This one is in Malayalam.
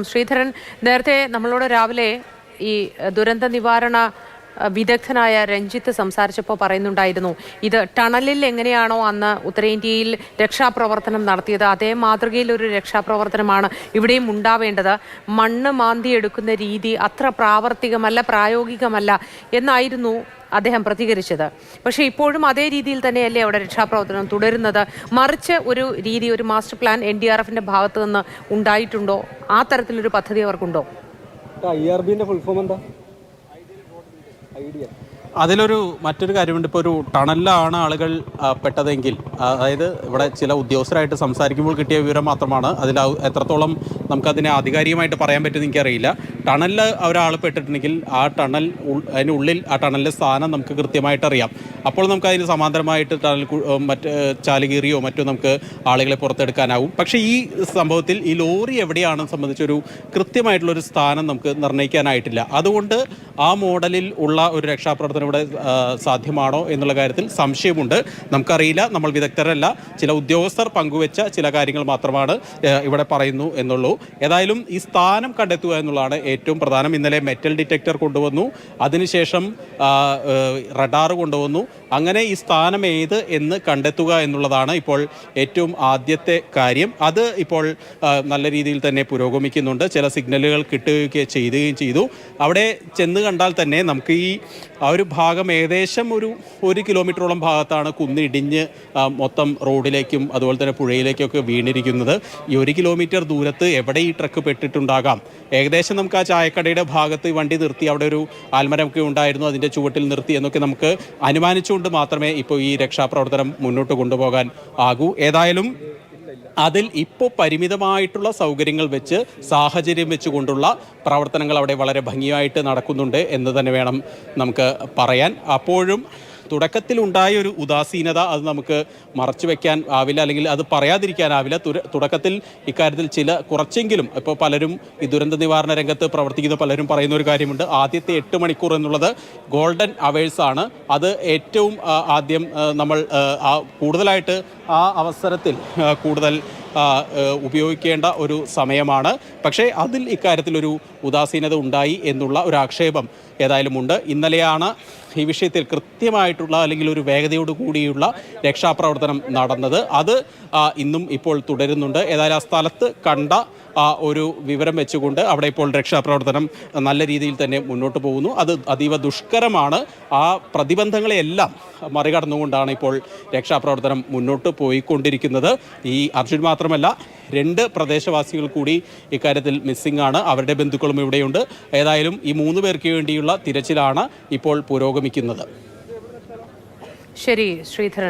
ശ്രീധരൻ, നേരത്തെ നമ്മളോട് രാവിലെ ഈ ദുരന്ത നിവാരണ വിദഗ്ധനായ രഞ്ജിത്ത് സംസാരിച്ചപ്പോൾ പറയുന്നുണ്ടായിരുന്നു, ഇത് ടണലിൽ എങ്ങനെയാണോ അന്ന് ഉത്തരേന്ത്യയിൽ രക്ഷാപ്രവർത്തനം നടത്തിയത് അതേ മാതൃകയിൽ ഒരു രക്ഷാപ്രവർത്തനമാണ് ഇവിടെയും ഉണ്ടാവേണ്ടത്. മണ്ണ് മാന്തിയെടുക്കുന്ന രീതി അത്ര പ്രാവർത്തികമല്ല, പ്രായോഗികമല്ല എന്നായിരുന്നു അദ്ദേഹം പ്രതികരിച്ചത്. പക്ഷേ ഇപ്പോഴും അതേ രീതിയിൽ തന്നെയല്ലേ അവിടെ രക്ഷാപ്രവർത്തനം തുടരുന്നത്? മറിച്ച് ഒരു രീതി, ഒരു മാസ്റ്റർ പ്ലാൻ NDRFന്റെ ഭാഗത്ത് നിന്ന് ഉണ്ടായിട്ടുണ്ടോ? ആ തരത്തിലൊരു പദ്ധതി അവർക്കുണ്ടോ? IRBന്റെ ഫുൾ ഫോം എന്താ? ഐഡിയ. അതിലൊരു മറ്റൊരു കാര്യമുണ്ട്. ഇപ്പോൾ ഒരു ടണലിലാണ് ആളുകൾ പെട്ടതെങ്കിൽ, അതായത് ഇവിടെ ചില ഉദ്യോഗസ്ഥരായിട്ട് സംസാരിക്കുമ്പോൾ കിട്ടിയ വിവരം മാത്രമാണ്. അതിൽ എത്രത്തോളം നമുക്കതിനെ ആധികാരികമായിട്ട് പറയാൻ പറ്റുമെന്ന് എനിക്കറിയില്ല. ടണലിൽ ഒരാൾ പെട്ടിട്ടുണ്ടെങ്കിൽ ആ ടണൽ അതിനുള്ളിൽ ആ ടണലിൻ്റെ സ്ഥാനം നമുക്ക് കൃത്യമായിട്ട് അറിയാം. അപ്പോൾ നമുക്ക് അതിന് സമാന്തരമായിട്ട് ടണൽ മറ്റ് ചാലുകീറിയോ മറ്റോ നമുക്ക് ആളുകളെ പുറത്തെടുക്കാനാവും. പക്ഷേ ഈ സംഭവത്തിൽ ഈ ലോറി എവിടെയാണെന്ന് സംബന്ധിച്ചൊരു കൃത്യമായിട്ടുള്ളൊരു സ്ഥാനം നമുക്ക് നിർണ്ണയിക്കാനായിട്ടില്ല. അതുകൊണ്ട് ആ മോഡലിൽ ഉള്ള ഒരു രക്ഷാപ്രവർത്തനം ഇവിടെ സാധ്യമാണോ എന്നുള്ള കാര്യത്തിൽ സംശയമുണ്ട്. നമുക്കറിയില്ല, നമ്മൾ വിദഗ്ധരല്ല. ചില ഉദ്യോഗസ്ഥർ പങ്കുവെച്ച ചില കാര്യങ്ങൾ മാത്രമാണ് ഇവിടെ പറയുന്നു എന്നുള്ളൂ. ഏതായാലും ഈ സ്ഥാനം കണ്ടെത്തുക എന്നുള്ളതാണ് ഏറ്റവും പ്രധാനം. ഇന്നലെ മെറ്റൽ ഡിറ്റക്ടർ കൊണ്ടുവന്നു, അതിനുശേഷം റഡാർ കൊണ്ടുവന്നു. അങ്ങനെ ഈ സ്ഥാനം ഏത് എന്ന് കണ്ടെത്തുക എന്നുള്ളതാണ് ഇപ്പോൾ ഏറ്റവും ആദ്യത്തെ കാര്യം. അത് ഇപ്പോൾ നല്ല രീതിയിൽ തന്നെ പുരോഗമിക്കുന്നുണ്ട്. ചില സിഗ്നലുകൾ കിട്ടുകയൊക്കെ ചെയ്തു. അവിടെ ചെന്ന് കണ്ടാൽ തന്നെ നമുക്ക് ആ ഒരു ഭാഗം ഏകദേശം ഒരു കിലോമീറ്ററോളം ഭാഗത്താണ് കുന്നിടിഞ്ഞ് മൊത്തം റോഡിലേക്കും അതുപോലെ തന്നെ പുഴയിലേക്കൊക്കെ വീണിരിക്കുന്നത്. ഈ 1 കിലോമീറ്റർ ദൂരത്ത് എവിടെ ഈ ട്രക്ക് പെട്ടിട്ടുണ്ടാകാം? ഏകദേശം നമുക്ക് ആ ചായക്കടയുടെ ഭാഗത്ത് വണ്ടി നിർത്തി, അവിടെ ഒരു ആൽമരമൊക്കെ ഉണ്ടായിരുന്നു, അതിൻ്റെ ചുവട്ടിൽ നിർത്തി എന്നൊക്കെ നമുക്ക് അനുമാനിച്ചുകൊണ്ട് മാത്രമേ ഇപ്പോൾ ഈ രക്ഷാപ്രവർത്തനം മുന്നോട്ട് കൊണ്ടുപോകാൻ ആകൂ. ഏതായാലും അതിൽ ഇപ്പോൾ പരിമിതമായിട്ടുള്ള സൗകര്യങ്ങൾ വെച്ച്, സാഹചര്യം വെച്ചുകൊണ്ടുള്ള പ്രവർത്തനങ്ങൾ അവിടെ വളരെ ഭംഗിയായിട്ട് നടക്കുന്നുണ്ട് എന്ന് തന്നെ വേണം നമുക്ക് പറയാൻ. അപ്പോഴും തുടക്കത്തിലുണ്ടായ ഒരു ഉദാസീനത അത് നമുക്ക് മറച്ചു വയ്ക്കാൻ ആവില്ല, അല്ലെങ്കിൽ അത് പറയാതിരിക്കാനാവില്ല. തുടക്കത്തിൽ ഇക്കാര്യത്തിൽ കുറച്ചെങ്കിലും ഇപ്പോൾ പലരും ഈ ദുരന്ത നിവാരണ രംഗത്ത് പ്രവർത്തിക്കുന്ന പലരും പറയുന്ന ഒരു കാര്യമുണ്ട്. ആദ്യത്തെ 8 മണിക്കൂർ എന്നുള്ളത് ഗോൾഡൻ അവേഴ്സാണ്. അത് ഏറ്റവും ആദ്യം നമ്മൾ കൂടുതലായിട്ട് ആ അവസരത്തിൽ കൂടുതൽ ഉപയോഗിക്കേണ്ട ഒരു സമയമാണ്. പക്ഷേ അതിൽ ഇക്കാര്യത്തിലൊരു ഉദാസീനത ഉണ്ടായി എന്നുള്ള ഒരു ആക്ഷേപം ഏതായാലും ഉണ്ട്. ഇന്നലെയാണ് ഈ വിഷയത്തിൽ കൃത്യമായിട്ടുള്ള അല്ലെങ്കിൽ ഒരു വേഗതയോട് കൂടിയുള്ള രക്ഷാപ്രവർത്തനം നടന്നത്. അത് ഇന്നും ഇപ്പോൾ തുടരുന്നുണ്ട്. ഏതായാലും ആ സ്ഥലത്ത് കണ്ട ഒരു വിവരം വെച്ചുകൊണ്ട് അവിടെ ഇപ്പോൾ രക്ഷാപ്രവർത്തനം നല്ല രീതിയിൽ തന്നെ മുന്നോട്ട് പോകുന്നു. അത് അതീവ ദുഷ്കരമാണ്. ആ പ്രതിബന്ധങ്ങളെയെല്ലാം മറികടന്നുകൊണ്ടാണ് ഇപ്പോൾ രക്ഷാപ്രവർത്തനം മുന്നോട്ട് പോയിക്കൊണ്ടിരിക്കുന്നത്. ഈ അർജുൻ മാത്രമല്ല, 2 പ്രദേശവാസികൾ കൂടി ഇക്കാര്യത്തിൽ മിസ്സിംഗ് ആണ്. അവരുടെ ബന്ധുക്കളും ഇവിടെയുണ്ട്. ഏതായാലും ഈ 3 പേർക്ക് വേണ്ടിയുള്ള തിരച്ചിലാണ് ഇപ്പോൾ പുരോഗമിക്കുന്നത്. ശരി ശ്രീധരൻ.